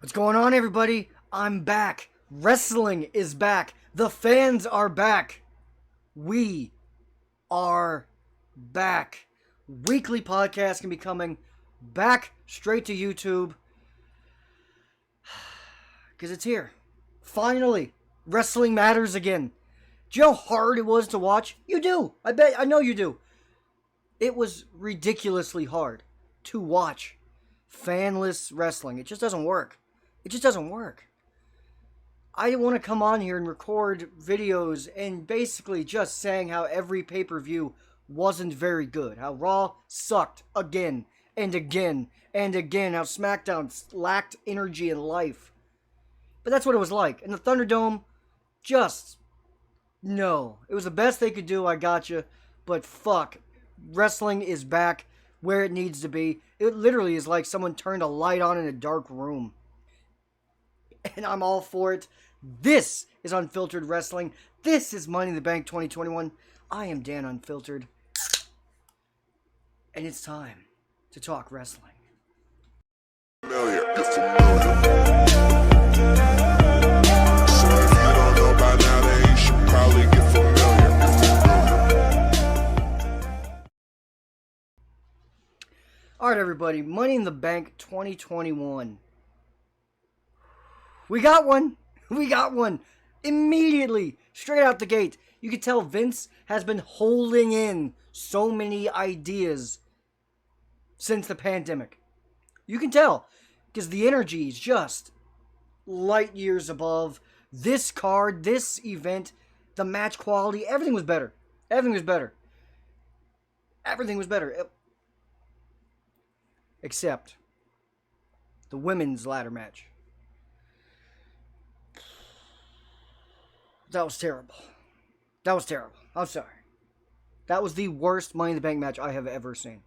What's going on, everybody? I'm back. Wrestling is back. The fans are back. We are back. Weekly podcast can be coming back straight to YouTube. Because it's here. Finally, wrestling matters again. Do you know how hard it was to watch? You do. I know you do. It was ridiculously hard to watch fanless wrestling. It just doesn't work. It just doesn't work. I want to come on here and record videos and basically just saying how every pay-per-view wasn't very good. How Raw sucked again and again and again. How SmackDown lacked energy and life. But that's what it was like. And the Thunderdome, no. It was the best they could do, I gotcha. But fuck. Wrestling is back where it needs to be. It literally is like someone turned a light on in a dark room. And I'm all for it. This is Unfiltered Wrestling. This is Money in the Bank 2021. I am Dan Unfiltered. And it's time to talk wrestling. Familiar, you're familiar. So if you don't know by now, then you should probably get familiar. Alright, everybody. Money in the Bank 2021. We got one. We got one. Immediately. Straight out the gate. You can tell Vince has been holding in so many ideas since the pandemic. You can tell. Because the energy is just light years above. This card, this event, the match quality, everything was better. Everything was better. Everything was better. Except the women's ladder match. That was terrible. That was terrible. I'm sorry. That was the worst Money in the Bank match I have ever seen.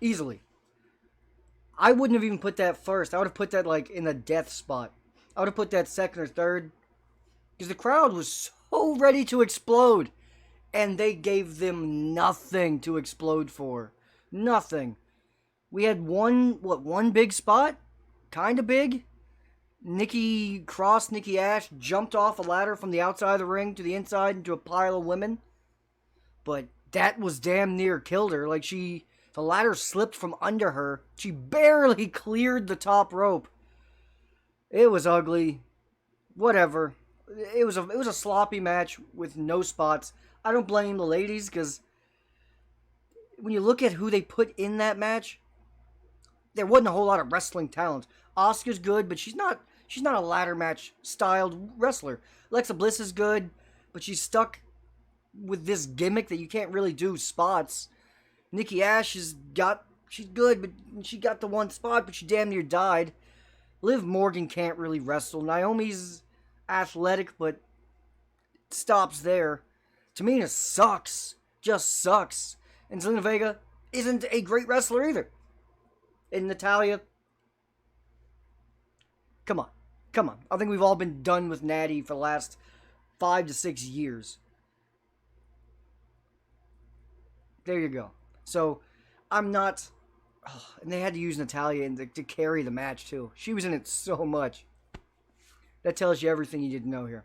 Easily. I wouldn't have even put that first. I would have put that like in the death spot. I would have put that second or third. Because the crowd was so ready to explode. And they gave them nothing to explode for. Nothing. We had one big spot? Kinda big. Nikki Ash jumped off a ladder from the outside of the ring to the inside into a pile of women. But that was damn near killed her. Like the ladder slipped from under her. She barely cleared the top rope. It was ugly. Whatever. It was a sloppy match with no spots. I don't blame the ladies because when you look at who they put in that match, there wasn't a whole lot of wrestling talent. Asuka's good, but she's not a ladder match styled wrestler. Alexa Bliss is good, but she's stuck with this gimmick that you can't really do spots. Nikki Ash she's good, but she got the one spot, but she damn near died. Liv Morgan can't really wrestle. Naomi's athletic, but it stops there. Tamina sucks. Just sucks. And Zelina Vega isn't a great wrestler either. And Natalya, come on. I think we've all been done with Natty for the last 5 to 6 years. There you go. So, I'm not... Oh, and they had to use Natalya to carry the match, too. She was in it so much. That tells you everything you didn't know here.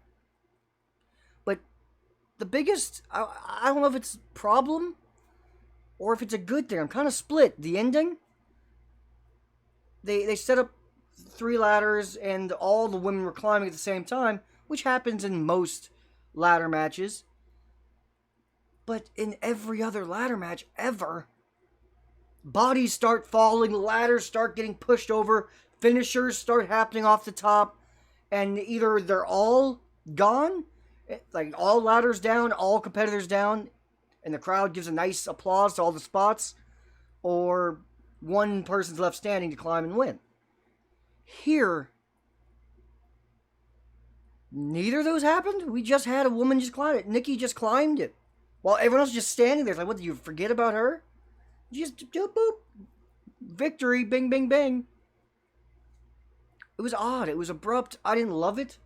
But the biggest... I don't know if it's a problem or if it's a good thing. I'm kind of split. The ending... They set up 3 ladders and all the women were climbing at the same time, which happens in most ladder matches. But in every other ladder match ever, bodies start falling, ladders start getting pushed over, finishers start happening off the top, and either they're all gone, like all ladders down, all competitors down, and the crowd gives a nice applause to all the spots, or one person's left standing to climb and win. Here, neither of those happened. We just had a woman just climb it. Nikki just climbed it. While everyone else is just standing there. It's like, what, did you forget about her? Just, boop. Victory, bing, bing, bing. It was odd. It was abrupt. I didn't love it.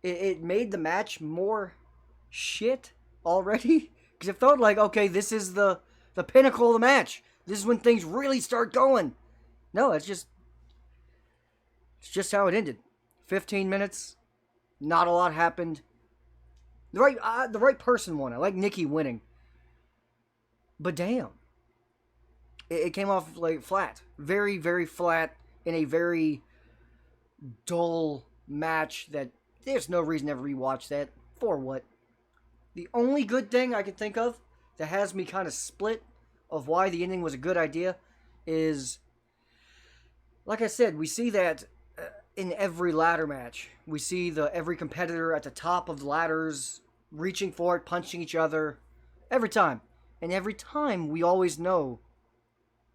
It made the match more shit already. Because it felt like, okay, this is the pinnacle of the match. This is when things really start going. No, it's just It's just how it ended. 15 minutes, not a lot happened. The right person won. I like Nikki winning, but damn, it came off like flat, very very flat in a very dull match. That there's no reason to ever rewatch that. For what? The only good thing I can think of that has me kind of split of why the ending was a good idea is, like I said, we see that in every ladder match. We see every competitor at the top of the ladders reaching for it, punching each other, every time. And every time we always know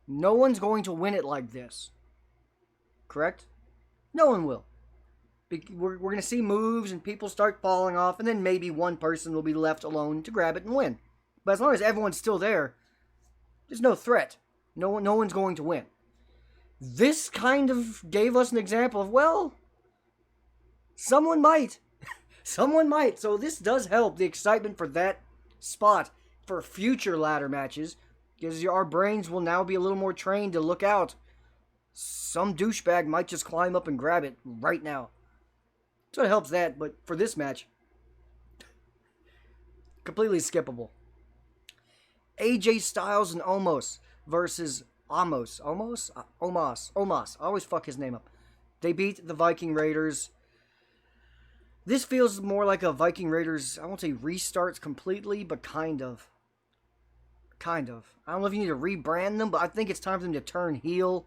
no one's going to win it like this. Correct? No one will. We're going to see moves and people start falling off, and then maybe one person will be left alone to grab it and win. But as long as everyone's still there, there's no threat. No one's going to win. This kind of gave us an example of, well, someone might. Someone might. So this does help the excitement for that spot for future ladder matches, because our brains will now be a little more trained to look out. Some douchebag might just climb up and grab it right now. So it helps that, but for this match, completely skippable. AJ Styles and Omos versus Omos. I always fuck his name up. They beat the Viking Raiders. This feels more like a Viking Raiders, I won't say restarts completely, but kind of. I don't know if you need to rebrand them, but I think it's time for them to turn heel.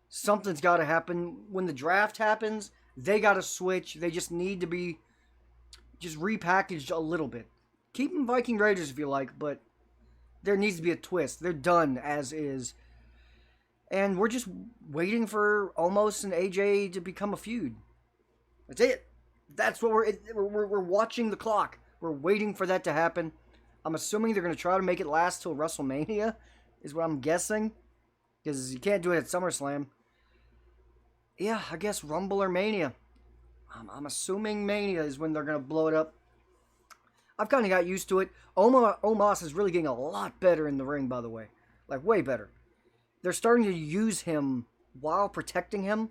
Something's got to happen. When the draft happens, they got to switch. They just need to be just repackaged a little bit. Keep them Viking Raiders if you like, but there needs to be a twist. They're done as is. And we're just waiting for Omos and AJ to become a feud. That's it. That's what we're watching the clock. We're waiting for that to happen. I'm assuming they're going to try to make it last till WrestleMania, is what I'm guessing. Because you can't do it at SummerSlam. Yeah, I guess Rumble or Mania. I'm assuming Mania is when they're going to blow it up. I've kind of got used to it. Omos is really getting a lot better in the ring, by the way. Like, way better. They're starting to use him while protecting him.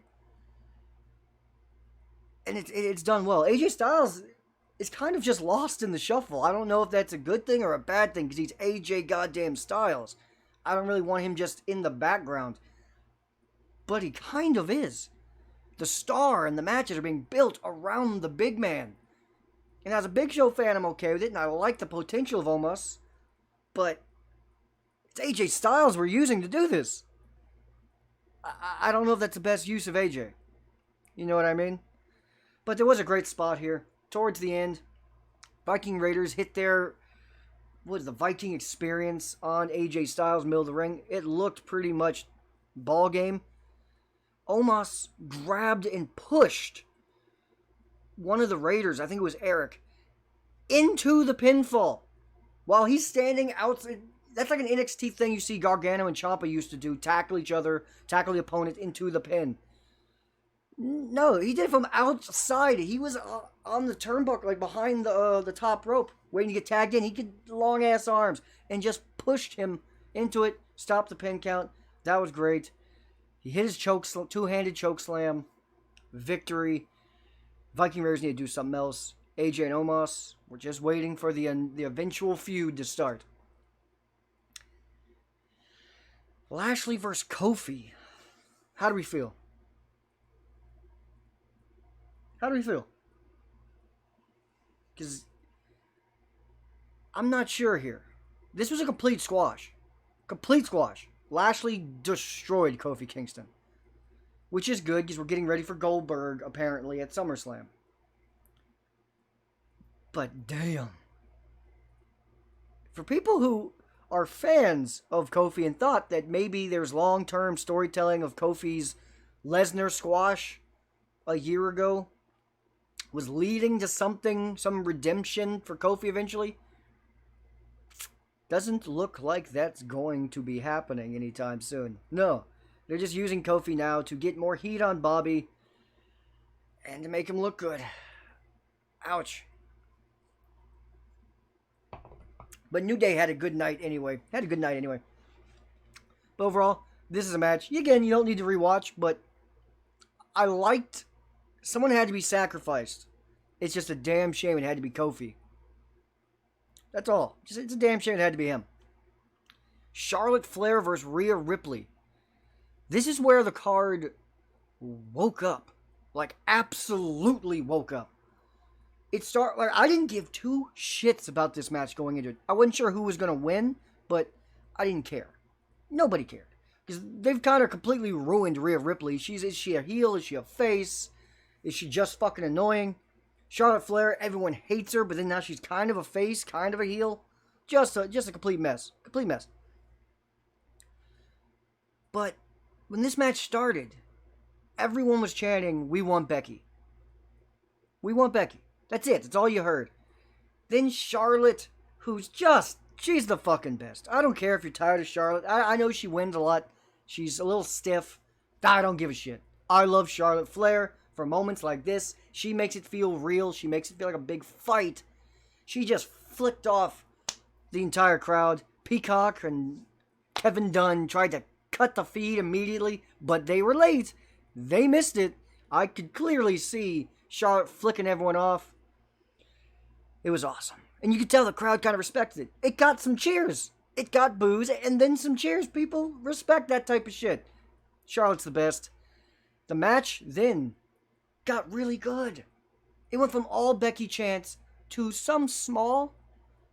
And it's done well. AJ Styles is kind of just lost in the shuffle. I don't know if that's a good thing or a bad thing, because he's AJ goddamn Styles. I don't really want him just in the background. But he kind of is. The star and the matches are being built around the big man. And as a Big Show fan, I'm okay with it, and I like the potential of Omos. But it's AJ Styles we're using to do this. I don't know if that's the best use of AJ. You know what I mean? But there was a great spot here. Towards the end, Viking Raiders hit their, the Viking experience on AJ Styles, middle of the ring. It looked pretty much ball game. Omos grabbed and pushed one of the Raiders, I think it was Eric, into the pinfall while he's standing outside. That's like an NXT thing you see Gargano and Ciampa used to do, tackle each other, tackle the opponent into the pin. No, he did it from outside. He was on the turnbuckle, like behind the top rope, waiting to get tagged in. He could long ass arms and just pushed him into it, stopped the pin count. That was great. He hit his two-handed choke slam. Victory. Viking Raiders need to do something else. AJ and Omos, we're just waiting for the eventual feud to start. Lashley versus Kofi. How do we feel? Because I'm not sure here. This was a complete squash. Lashley destroyed Kofi Kingston. Which is good, because we're getting ready for Goldberg, apparently, at SummerSlam. But damn. For people who are fans of Kofi and thought that maybe there's long-term storytelling of Kofi's Lesnar squash a year ago was leading to something, some redemption for Kofi eventually, doesn't look like that's going to be happening anytime soon. No. They're just using Kofi now to get more heat on Bobby and to make him look good. Ouch. But New Day had a good night anyway. But overall, this is a match. Again, you don't need to rewatch, but I liked Someone had to be sacrificed. It's just a damn shame it had to be Kofi. That's all. It's a damn shame it had to be him. Charlotte Flair versus Rhea Ripley. This is where the card woke up. Like, absolutely woke up. I didn't give two shits about this match going into it. I wasn't sure who was going to win, but I didn't care. Nobody cared. Because they've kind of completely ruined Rhea Ripley. Is she a heel? Is she a face? Is she just fucking annoying? Charlotte Flair, everyone hates her, but then now she's kind of a face, kind of a heel. Just a complete mess. Complete mess. But when this match started, everyone was chanting, "We want Becky. We want Becky." That's it. That's all you heard. Then Charlotte, she's the fucking best. I don't care if you're tired of Charlotte. I know she wins a lot. She's a little stiff. I don't give a shit. I love Charlotte Flair for moments like this. She makes it feel real. She makes it feel like a big fight. She just flicked off the entire crowd. Peacock and Kevin Dunn tried to cut the feed immediately, but they were late. They missed it. I could clearly see Charlotte flicking everyone off. It was awesome. And you could tell the crowd kind of respected it. It got some cheers. It got boos and then some cheers. People respect that type of shit. Charlotte's the best. The match then got really good. It went from all Becky chants to some small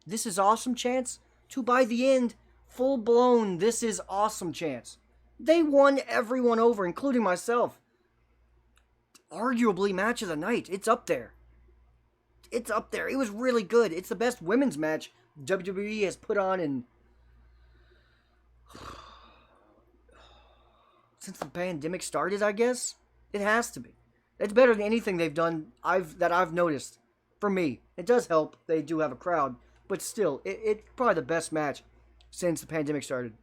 "This is awesome" chants to, by the end, full-blown "This is awesome" chants. They won everyone over, including myself. Arguably match of the night. It's up there. It's up there. It was really good. It's the best women's match WWE has put on in since the pandemic started, I guess. It has to be. It's better than anything they've done that I've noticed. For me, it does help. They do have a crowd, but still, it's probably the best match since the pandemic started.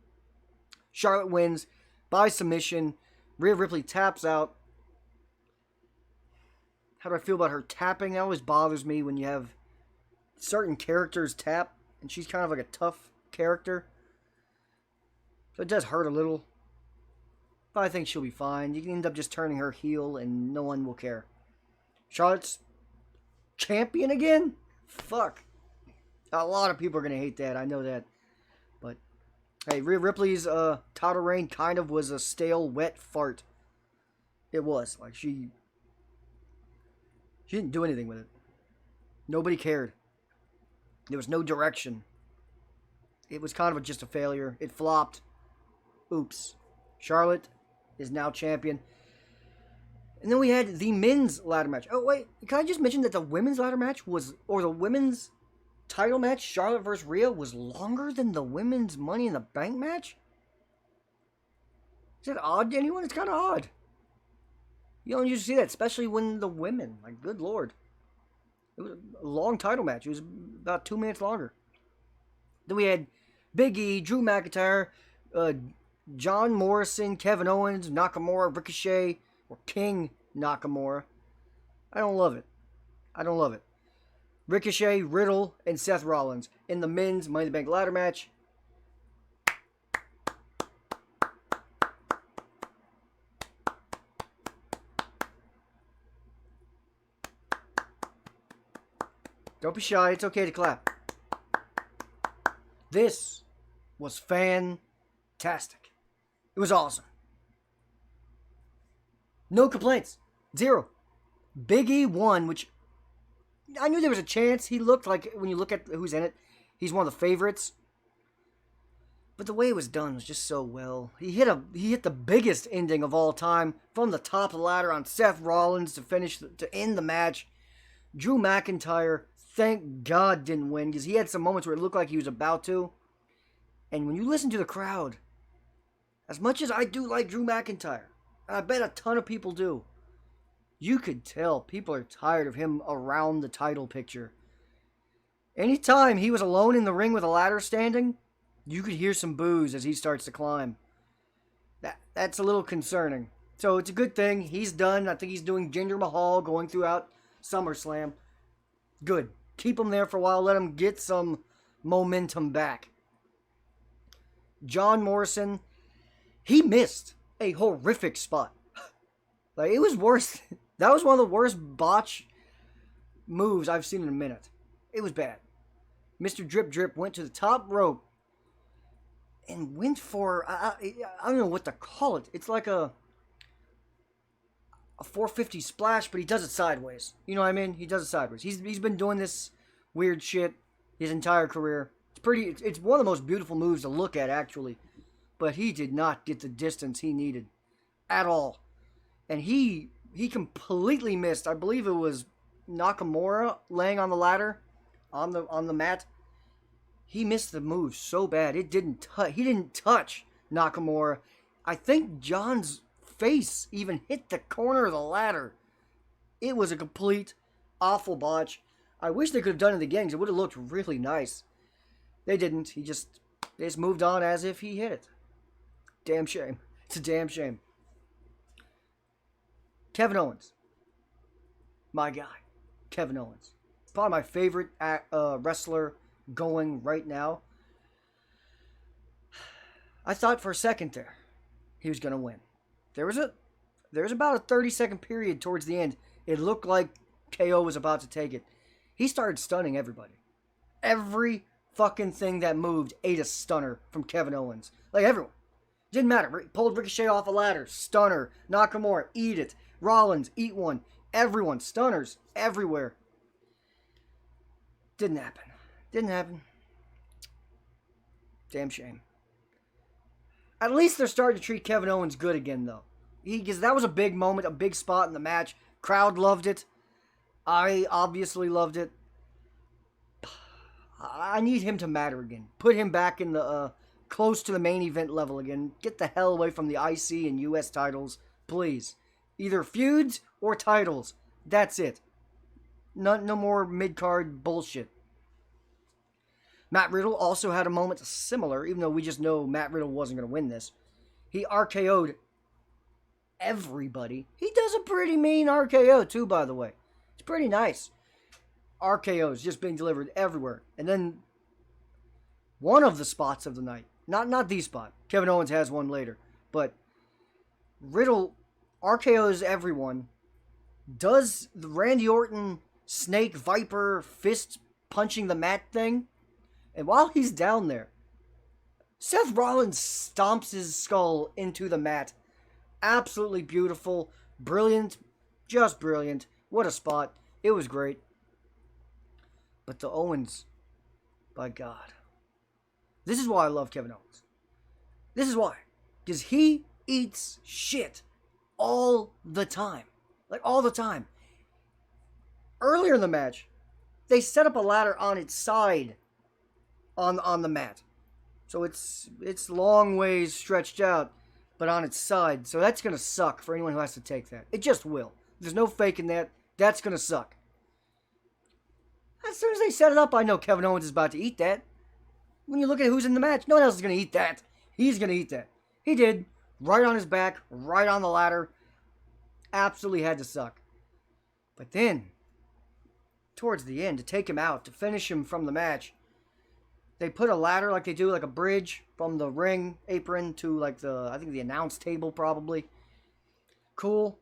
Charlotte wins by submission. Rhea Ripley taps out. How do I feel about her tapping? That always bothers me when you have certain characters tap, and she's kind of like a tough character. So it does hurt a little. But I think she'll be fine. You can end up just turning her heel, and no one will care. Charlotte's champion again? Fuck. A lot of people are going to hate that. I know that. But, hey, Rhea Ripley's title reign kind of was a stale, wet fart. It was. Like, she didn't do anything with it. Nobody cared. There was no direction. It was kind of just a failure. It flopped. Oops. Charlotte is now champion. And then we had the men's ladder match. Oh, wait. Can I just mention that the women's ladder match or the women's title match, Charlotte versus Rhea, was longer than the women's Money in the Bank match? Is that odd to anyone? It's kind of odd. You don't usually see that, especially when the women, like, good lord. It was a long title match. It was about 2 minutes longer. Then we had Big E, Drew McIntyre, John Morrison, Kevin Owens, Nakamura, Ricochet, or King Nakamura. I don't love it. Ricochet, Riddle, and Seth Rollins in the men's Money in the Bank ladder match. Don't be shy. It's okay to clap. This was fantastic. It was awesome. No complaints. Zero. Big E won, which I knew there was a chance. He looked like, when you look at who's in it, he's one of the favorites. But the way it was done was just so well. He hit the biggest ending of all time from the top of the ladder on Seth Rollins to end the match. Drew McIntyre, thank God, didn't win, because he had some moments where it looked like he was about to. And when you listen to the crowd, as much as I do like Drew McIntyre, and I bet a ton of people do, you could tell people are tired of him around the title picture. Anytime he was alone in the ring with a ladder standing, you could hear some boos as he starts to climb. That's a little concerning. So it's a good thing. He's done. I think he's doing Jinder Mahal going throughout SummerSlam. Good. Keep him there for a while. Let him get some momentum back. John Morrison, he missed a horrific spot. Like, it was worse. That was one of the worst botch moves I've seen in a minute. It was bad. Mr. Drip Drip went to the top rope and went for, I don't know what to call it. It's like a 450 splash, but he does it sideways. You know what I mean? He does it sideways. He's been doing this weird shit his entire career. It's one of the most beautiful moves to look at, actually. But he did not get the distance he needed at all. And he completely missed. I believe it was Nakamura laying on the ladder on the mat. He missed the move so bad. He didn't touch Nakamura. I think John's face even hit the corner of the ladder. It was a complete awful botch. I wish they could have done it again because it would have looked really nice. They didn't. They just moved on as if he hit it. Damn shame. It's a damn shame. Kevin Owens. My guy. Kevin Owens. Probably my favorite wrestler going right now. I thought for a second there he was going to win. There was about a 30-second period towards the end. It looked like KO was about to take it. He started stunning everybody. Every fucking thing that moved ate a stunner from Kevin Owens. Like everyone. Didn't matter. Pulled Ricochet off a ladder. Stunner. Nakamura. Eat it. Rollins. Eat one. Everyone. Stunners. Everywhere. Didn't happen. Damn shame. At least they're starting to treat Kevin Owens good again, though. Because that was a big moment, a big spot in the match. Crowd loved it. I obviously loved it. I need him to matter again. Put him back in the close to the main event level again. Get the hell away from the IC and US titles, please. Either feuds or titles. That's it. No more mid-card bullshit. Matt Riddle also had a moment similar, even though we just know Matt Riddle wasn't going to win this. He RKO'd everybody. He does a pretty mean RKO too, by the way. It's pretty nice. RKO's just being delivered everywhere. And then one of the spots of the night, not the spot. Kevin Owens has one later. But Riddle RKO's everyone. Does the Randy Orton snake viper fist punching the mat thing. And while he's down there, Seth Rollins stomps his skull into the mat. Absolutely beautiful. Brilliant. Just brilliant. What a spot. It was great. But the Owens, by God. This is why I love Kevin Owens. This is why. Because he eats shit all the time. Like, all the time. Earlier in the match, they set up a ladder on its side on the mat. So it's long ways stretched out, but on its side. So that's going to suck for anyone who has to take that. It just will. There's no faking that. That's going to suck. As soon as they set it up, I know Kevin Owens is about to eat that. When you look at who's in the match, no one else is going to eat that. He's going to eat that. He did. Right on his back, right on the ladder. Absolutely had to suck. But then, towards the end, to take him out, to finish him from the match, they put a ladder like they do, like a bridge from the ring apron to like I think the announce table probably. Cool.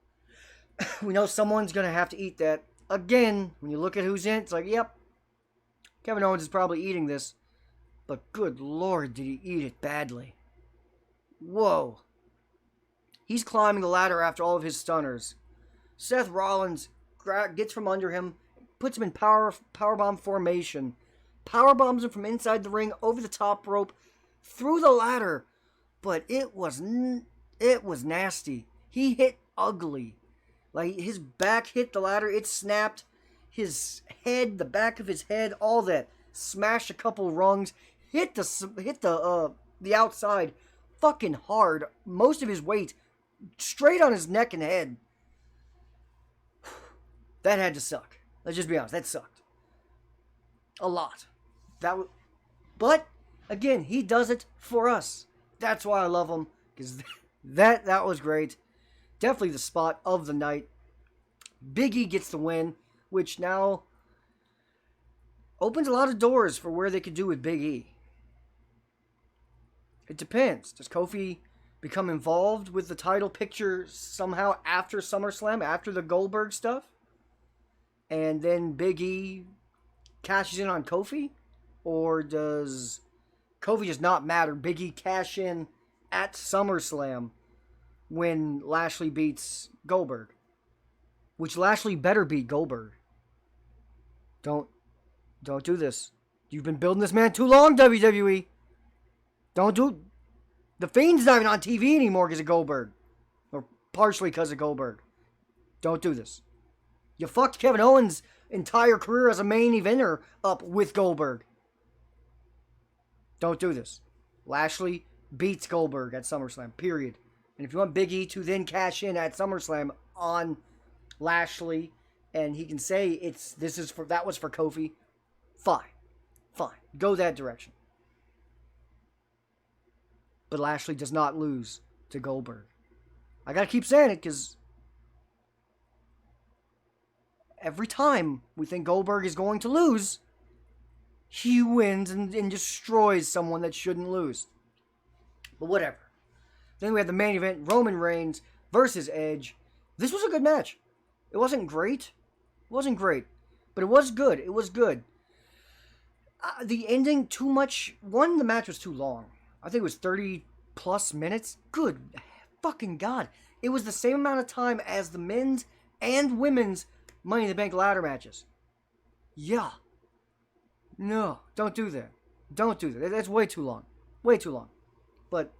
We know someone's going to have to eat that. Again, when you look at who's in, it's like, yep, Kevin Owens is probably eating this. But good Lord, did he eat it badly. Whoa. He's climbing the ladder after all of his stunners. Seth Rollins gets from under him, puts him in powerbomb formation, powerbombs him from inside the ring, over the top rope, through the ladder. But it was nasty. He hit ugly. Like, his back hit the ladder, it snapped. His head, the back of his head, all that. Smashed a couple rungs. Hit the outside fucking hard. Most of his weight straight on his neck and head. That had to suck. Let's just be honest. That sucked. A lot. But, again, he does it for us. That's why I love him. Because that was great. Definitely the spot of the night. Big E gets the win, which now opens a lot of doors for where they could do with Big E. It depends. Does Kofi become involved with the title picture somehow after SummerSlam, after the Goldberg stuff, and then Big E cashes in on Kofi? Or does Kofi just not matter? Big E cash in at SummerSlam when Lashley beats Goldberg. Which Lashley better beat Goldberg. Don't do this. You've been building this man too long, WWE. Don't do... The Fiend's not even on TV anymore because of Goldberg. Or partially because of Goldberg. Don't do this. You fucked Kevin Owens' entire career as a main eventer up with Goldberg. Don't do this. Lashley beats Goldberg at SummerSlam, period. And if you want Big E to then cash in at SummerSlam on Lashley, and he can say that was for Kofi, fine. Go that direction. But Lashley does not lose to Goldberg. I gotta keep saying it because every time we think Goldberg is going to lose, he wins and destroys someone that shouldn't lose. But whatever. Then we had the main event, Roman Reigns versus Edge. This was a good match. It wasn't great. But it was good. The ending, too much. One, the match was too long. I think it was 30 plus minutes. Good fucking God. It was the same amount of time as the men's and women's Money in the Bank ladder matches. Yeah. No, don't do that. That's way too long. But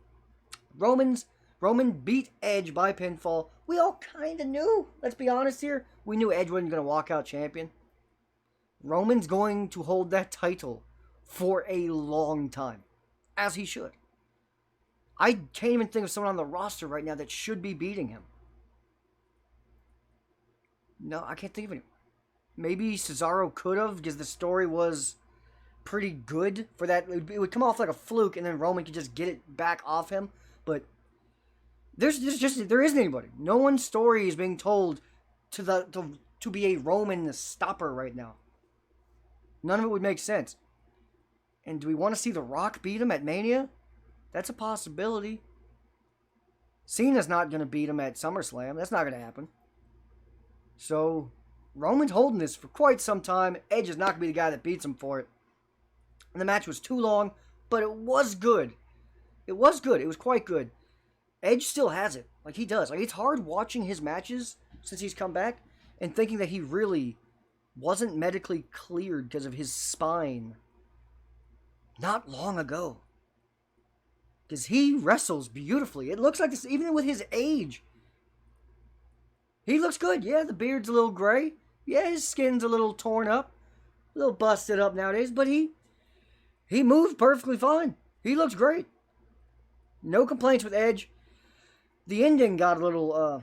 Roman beat Edge by pinfall. We all kind of knew. Let's be honest here. We knew Edge wasn't going to walk out champion. Roman's going to hold that title for a long time. As he should. I can't even think of someone on the roster right now that should be beating him. No, I can't think of anyone. Maybe Cesaro could have, because the story was pretty good for that. It would come off like a fluke, and then Roman could just get it back off him. But there isn't anybody. No one's story is being told to be a Roman stopper right now. None of it would make sense. And do we want to see The Rock beat him at Mania? That's a possibility. Cena's not going to beat him at SummerSlam. That's not going to happen. So, Roman's holding this for quite some time. Edge is not going to be the guy that beats him for it. And the match was too long, but it was good. It was quite good. Edge still has it. Like, he does. Like, it's hard watching his matches since he's come back and thinking that he really wasn't medically cleared because of his spine not long ago. Because he wrestles beautifully. It looks like this, even with his age. He looks good. Yeah, the beard's a little gray. Yeah, his skin's a little torn up. A little busted up nowadays. But he moves perfectly fine. He looks great. No complaints with Edge. The ending got a little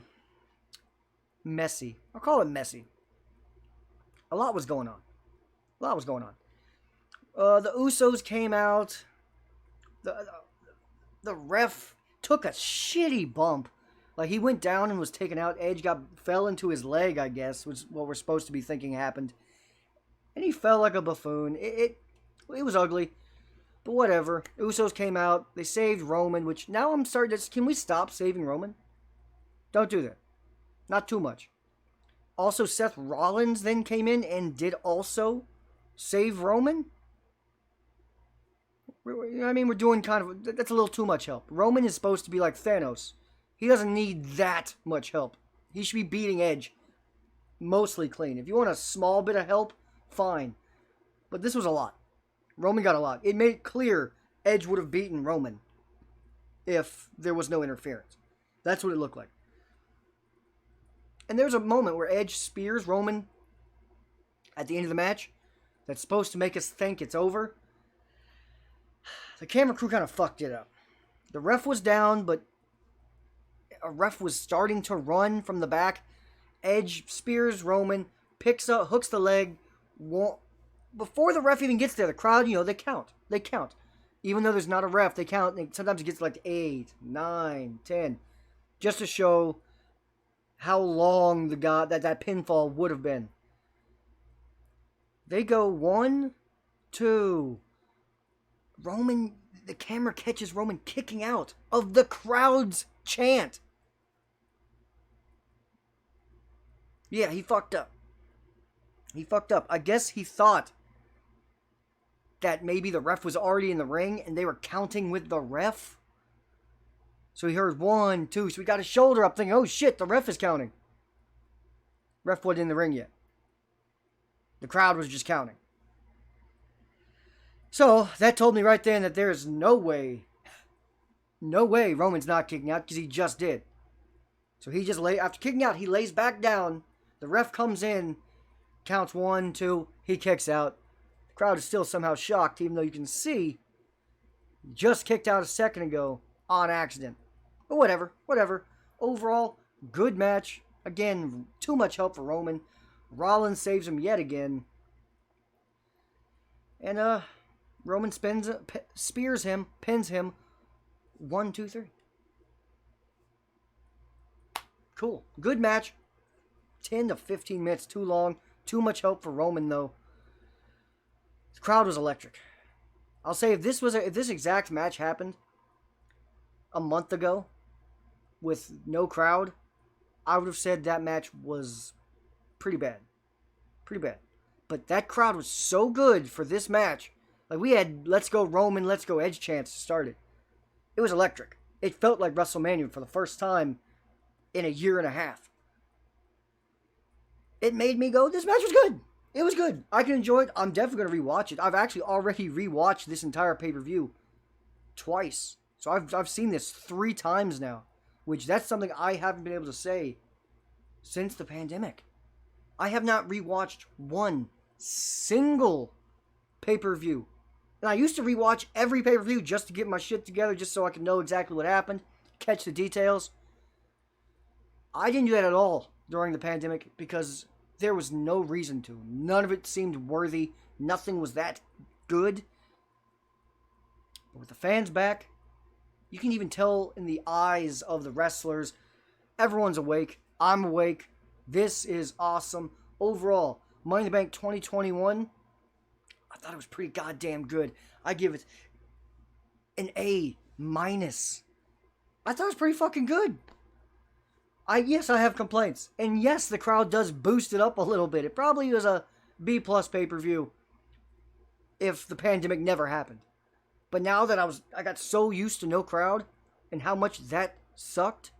messy. I'll call it messy. A lot was going on. The Usos came out. The ref took a shitty bump. Like, he went down and was taken out. Edge fell into his leg, I guess, was what we're supposed to be thinking happened. And he fell like a buffoon. It was ugly. But whatever. Usos came out. They saved Roman, which now I'm starting to... Can we stop saving Roman? Don't do that. Not too much. Also, Seth Rollins then came in and did also save Roman. I mean, we're doing kind of... That's a little too much help. Roman is supposed to be like Thanos. He doesn't need that much help. He should be beating Edge mostly clean. If you want a small bit of help, fine. But this was a lot. Roman got a lot. It made it clear Edge would have beaten Roman if there was no interference. That's what it looked like. And there's a moment where Edge spears Roman at the end of the match that's supposed to make us think it's over. The camera crew kind of fucked it up. The ref was down, but a ref was starting to run from the back. Edge spears Roman, picks up, hooks the leg. Before the ref even gets there, the crowd, they count. They count. Even though there's not a ref, they count. Sometimes it gets like 8, 9, 10. Just to show how long that pinfall would have been. They go 1, 2. Roman the camera catches Roman kicking out of the crowd's chant. Yeah, he fucked up. He fucked up. I guess he thought that maybe the ref was already in the ring and they were counting with the ref. So he heard 1, 2. So he got his shoulder up thinking, oh shit, the ref is counting. Ref wasn't in the ring yet. The crowd was just counting. So that told me right then that there's no way Roman's not kicking out because he just did. So he just after kicking out, he lays back down. The ref comes in, counts 1, 2, he kicks out. The crowd is still somehow shocked, even though you can see he just kicked out a second ago on accident. But whatever. Overall, good match. Again, too much help for Roman. Rollins saves him yet again. And Roman spears him, pins him. 1, 2, 3. Cool. Good match. 10 to 15 minutes too long. Too much help for Roman, though. The crowd was electric. I'll say if this exact match happened a month ago with no crowd, I would have said that match was pretty bad. Pretty bad. But that crowd was so good for this match. Like, we had Let's Go Roman, Let's Go Edge chants to start it. It was electric. It felt like WrestleMania for the first time in a year and a half. It made me go, this match was good. It was good. I can enjoy it. I'm definitely going to rewatch it. I've actually already rewatched this entire pay-per-view twice. So I've seen this 3 times now, which that's something I haven't been able to say since the pandemic. I have not rewatched one single pay-per-view. And I used to rewatch every pay-per-view just to get my shit together, just so I could know exactly what happened, catch the details. I didn't do that at all during the pandemic because there was no reason to. None of it seemed worthy. Nothing was that good. But with the fans back, you can even tell in the eyes of the wrestlers, everyone's awake. I'm awake. This is awesome. Overall, Money in the Bank 2021, I thought it was pretty goddamn good. I give it an A-. I thought it was pretty fucking good. Yes, I have complaints. And yes, the crowd does boost it up a little bit. It probably was a B+ pay-per-view if the pandemic never happened. But now that I got so used to no crowd and how much that sucked,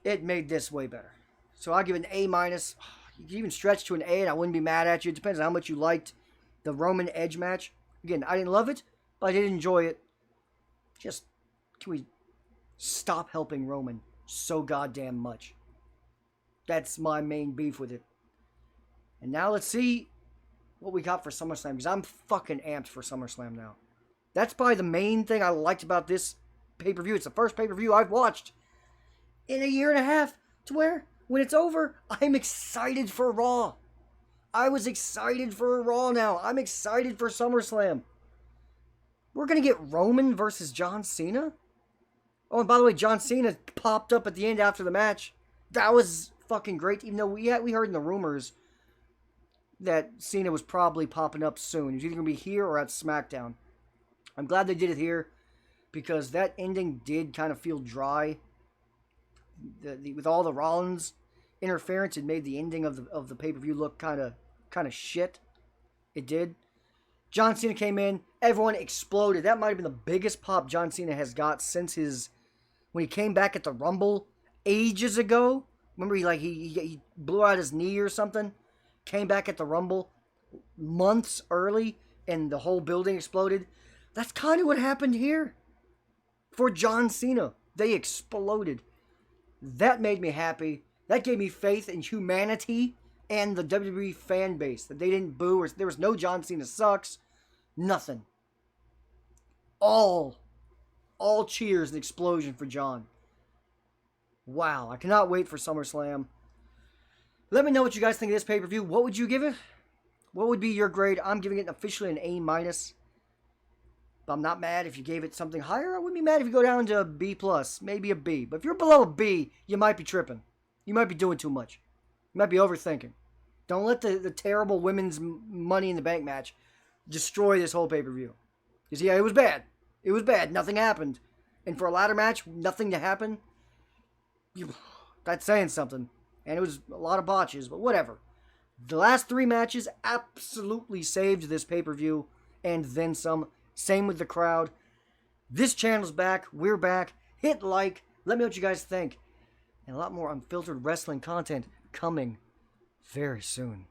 it made this way better. So I give it an A-. You can even stretch to an A and I wouldn't be mad at you. It depends on how much you liked the Roman Edge match. Again, I didn't love it, but I did enjoy it. Just, can we stop helping Roman so goddamn much? That's my main beef with it. And now let's see what we got for SummerSlam, because I'm fucking amped for SummerSlam now. That's probably the main thing I liked about this pay-per-view. It's the first pay-per-view I've watched in a year and a half to where, when it's over, I'm excited for Raw. I was excited for Raw now. I'm excited for SummerSlam. We're going to get Roman versus John Cena? Oh, and by the way, John Cena popped up at the end after the match. That was fucking great, even though we heard in the rumors that Cena was probably popping up soon. He was either going to be here or at SmackDown. I'm glad they did it here, because that ending did kind of feel dry. With all the Rollins interference, it made the ending of the pay-per-view look kind of shit. It did. John Cena came in, everyone exploded. That might have been the biggest pop John Cena has got since when he came back at the Rumble ages ago. Remember, he blew out his knee or something? Came back at the Rumble months early, and the whole building exploded. That's kind of what happened here for John Cena. They exploded. That made me happy. That gave me faith in humanity and the WWE fan base, that they didn't boo, or there was no John Cena sucks. Nothing. All cheers and explosion for John. Wow, I cannot wait for SummerSlam. Let me know what you guys think of this pay-per-view. What would you give it? What would be your grade? I'm giving it officially an A-. But I'm not mad if you gave it something higher. I wouldn't be mad if you go down to a B+, maybe a B. But if you're below a B, you might be tripping. You might be doing too much. You might be overthinking. Don't let the terrible women's Money in the Bank match destroy this whole pay-per-view. Because, yeah, it was bad. It was bad. Nothing happened. And for a ladder match, nothing to happen, that's saying something. And it was a lot of botches, but whatever. The last 3 matches absolutely saved this pay-per-view, and then some. Same with the crowd. This channel's back. We're back. Hit like. Let me know what you guys think. And a lot more unfiltered wrestling content coming very soon.